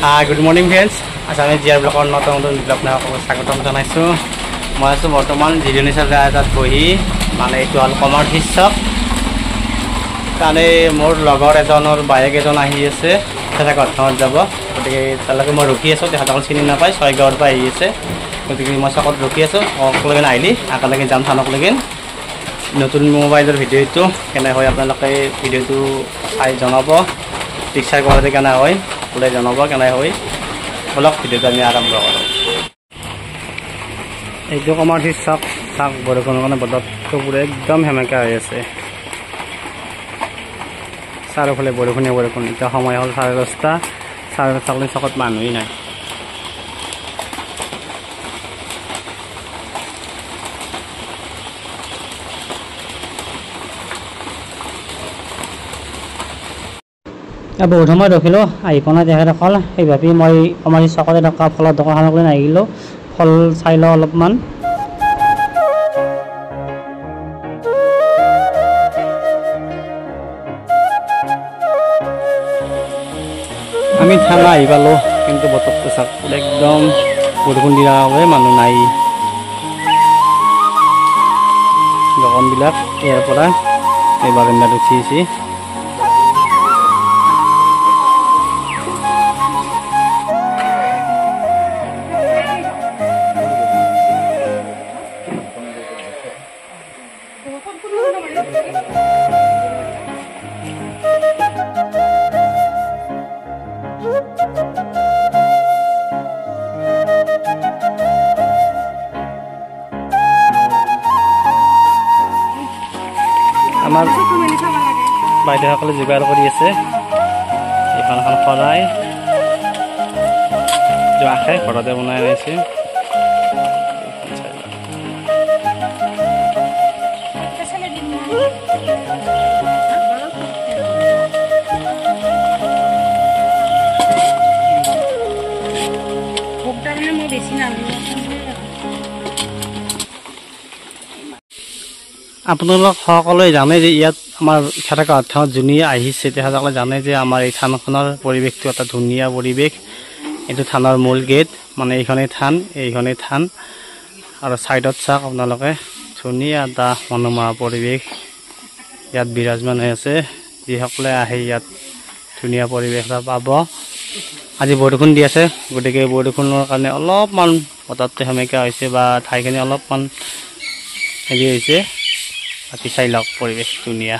Good morning friends. Assamese জিয়াৰ ব্লগৰ নতুন আপোনালোকক স্বাগতম জনাইছোঁ। মই আছোঁ বৰ্তমান জিৰণি চৰা এটাত বহি, মানে এইটো হ'ল কমাৰ শীৰ্ষক। তাৰে মোৰ লগৰ এজনৰ বাইক এজন আহি আছে, তেখেতে ঘৰখনত যাব, গতিকে তালৈকে মই ৰখি আছোঁ। তেখেতক চিনি নাপায়, 6 গাঁৱৰ পৰা আহি আছে, গতিকে মই চকত ৰখি আছোঁ। অকলৈকে আহিলি একেলগে যাম থানকলৈকে। নতুন মোবাইলৰ ভিডিঅ'টো কেনে হয় আপোনালোকে ভিডিঅ'টো চাই জনাব, পিকচাৰ কোৱালিটি কেনে হয় ওলাই জনাব, কেনে হয় বলক ভিডিঅ'টো আমি আৰম্ভ কৰোঁ। এইটো কমাৰ শীৰ্ষক চাওক, বৰষুণৰ কাৰণে বতৰটো পুৰা একদম সেমেকা হৈ আছে। চাৰিওফালে বৰষুণ। এতিয়া সময় হ'ল 10:30। 10:30 চকত মানুহেই নাই। বহুত সময় ৰখিলোঁ, আহি পোৱা নাই তেখেতসকল। সেই ভাবি মই আমাৰ চকতে থকা ফলৰ দোকানখনলৈ আহিলোঁ, ফল চাই লওঁ অলপমান। আমি থানা আহি পালোঁ, কিন্তু বতৰটো চাওক একদম বৰষুণ দিয়া বাবে মানুহ নাই। দোকানবিলাক ইয়াৰ পৰা এই বাৰান্দাত উঠিছে। আমাৰ বাইদেউসকলে যোগাৰ কৰি আছে। এইখন এখন শৰাই আশে ঘৰতে বনাই আনিছে। আপোনালোক সকলোৱে জানে যে ইয়াত আমাৰ খেৰাকা থানত যোনে আহিছে তেখেতসকলে জানে যে আমাৰ এই থানখনৰ পৰিৱেশটো এটা ধুনীয়া পৰিৱেশ। এইটো থানৰ মূল গেট, মানে এইখনেই থান। আৰু ছাইডত চাওক আপোনালোকে ধুনীয়া এটা মনোমোহা পৰিৱেশ ইয়াত বিৰাজমান হৈ আছে। যিসকলে আহে ইয়াত ধুনীয়া পৰিৱেশ এটা পাব। আজি বৰষুণ দি আছে, গতিকে বৰষুণৰ কাৰণে অলপমান বতৰটো সেমেকা হৈছে, বা ঠাইখিনি অলপমান হেৰি হৈছে। বাকী চাই লওক পৰিৱেশ ধুনীয়া।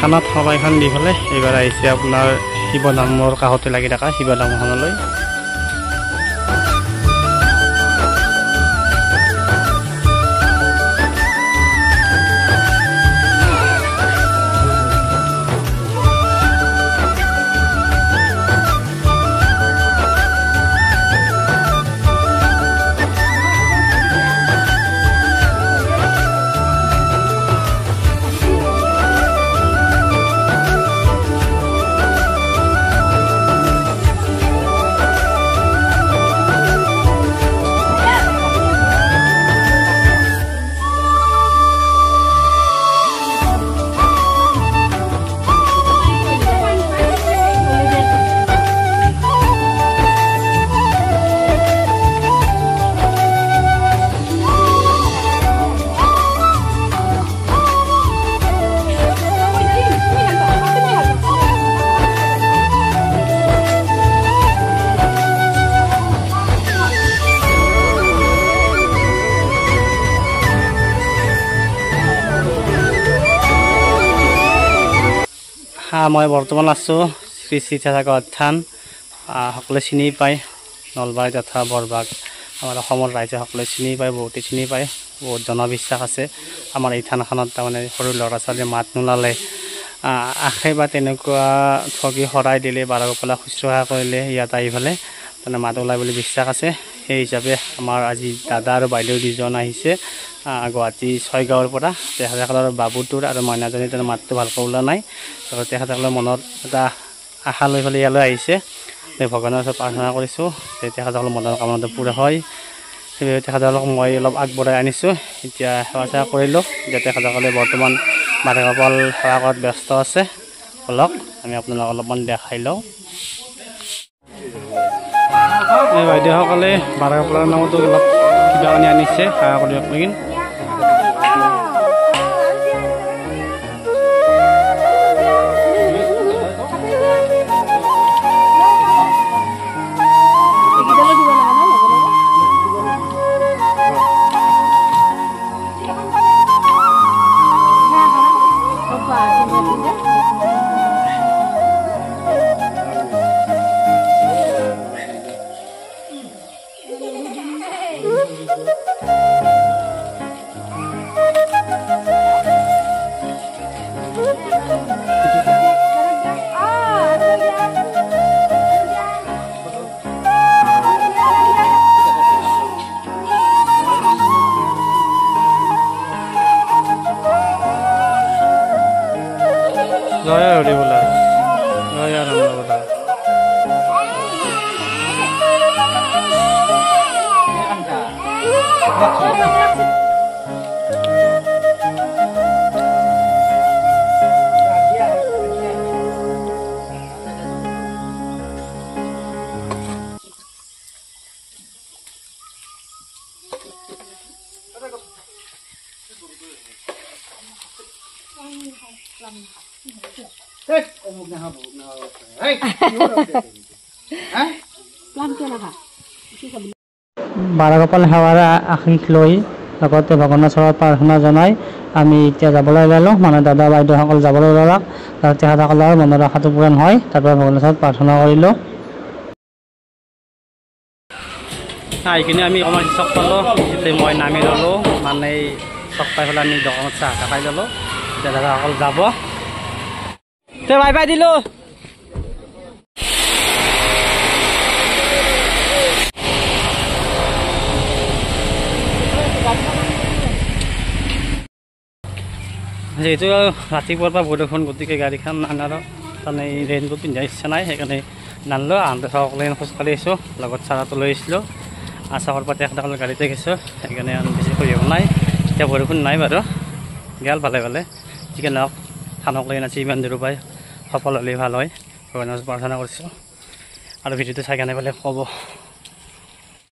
থানাত সভাইখন দি পেলাই এইবাৰ আহিছে আপোনাৰ শিৱধামৰ কাষতে লাগি থকা শিৱধামখনলৈ। মই বৰ্তমান আছোঁ শ্ৰী শ্ৰী ঠাকুৰ থান। সকলোৱে চিনি পায়, নলবাৰী তথা বৰবাগ আমাৰ অসমৰ ৰাইজে সকলোৱে চিনি পায়, বহুতে চিনি পায়। বহুত জনবিশ্বাস আছে আমাৰ এই থানখনত। তাৰমানে সৰু ল'ৰা ছোৱালীয়ে মাত নোলালে, আশে বা তেনেকুৱা ঠগি শৰাই দিলে, বাৰগোপালা শুশ্ৰূষা কৰিলে ইয়াত আহি পেলাই তাৰমানে মাত ওলায় বুলি বিশ্বাস আছে। সেই হিচাপে আমাৰ আজি দাদা আৰু বাইদেউ দুজন আহিছে গুৱাহাটী ছয়গাঁৱৰ পৰা। তেখেতসকলৰ বাবুটোৰ আৰু মইনাজনী তাৰ মাতটো ভালকৈ ওলোৱা নাই, আৰু তেখেতসকলৰ মনত এটা আশা লৈ পেলাই ইয়ালৈ আহিছে। ভগৱানৰ ওচৰত প্ৰাৰ্থনা কৰিছোঁ যে তেখেতসকলৰ মনৰ কামনাটো পূৰা হয়। সেইবাবে তেখেতসকলক মই অলপ আগবঢ়াই আনিছোঁ। এতিয়া সেৱা চেৱা কৰিলোঁ যে তেখেতসকলে বৰ্তমান বাৰগোপাল সেৱা কৰাত ব্যস্ত আছে। অলপ আমি আপোনালোকক অলপমান দেখাই লওঁ। এই বাইদেউসকলে বাৰগোপালৰ নামতো অলপ কিবা আনি আনিছে সেৱা কৰিব লাগি। জয় হৰি বোলা, জয় আনন্দ বোলা। বাৰগোপাল সেৱাৰ আশীষ লৈ লগতে ভগৱানৰ ওচৰত প্ৰাৰ্থনা জনাই আমি এতিয়া যাবলৈ ওলালোঁ। মানে দাদা বাইদেউসকল যাবলৈ ওলালাক, আৰু তেখেতসকলৰ মনৰ আশাটো পূৰণ হয়। তাৰপৰা ভগৱানৰ ওচৰত প্ৰাৰ্থনা কৰিলোঁ। এইখিনি আমি অকণমান চক পালোঁ, এতিয়া মই নামি ল'লোঁ। মানে চক পাই পেলাই আমি দোকানত চাহ খাই ল'লোঁ। এতিয়া দাদাসকল যাব, বাই বাই দিলোঁ। যিহেতু ৰাতিপুৱাৰ পৰা বৰষুণ, গতিকে গাড়ীখন আনাৰ তাৰমানে ৰেইনকোট পিন্ধাৰ ইচ্ছা নাই, সেইকাৰণে নানিলোঁ। আহোঁতে সকলোৱে খোজকাঢ়ি আহিছোঁ, লগত চাৰাটো লৈ আহিছিলোঁ। আশাকৰ পৰা তেখেতসকলৰ গাড়ীতে গৈছোঁ, সেইকাৰণে বেছি কৰিব নাই। এতিয়া বৰষুণ নাই বাৰু, গেল ভালে ভালে। যিকে নহওক থানক লৈ নাচি ইমান দূৰৰ পৰাই সফল হ'লেই ভাল হয়। ভগৱানৰ প্ৰাৰ্থনা কৰিছোঁ, আৰু ভিডিঅ'টো চাই কেনে পেলাই ক'ব।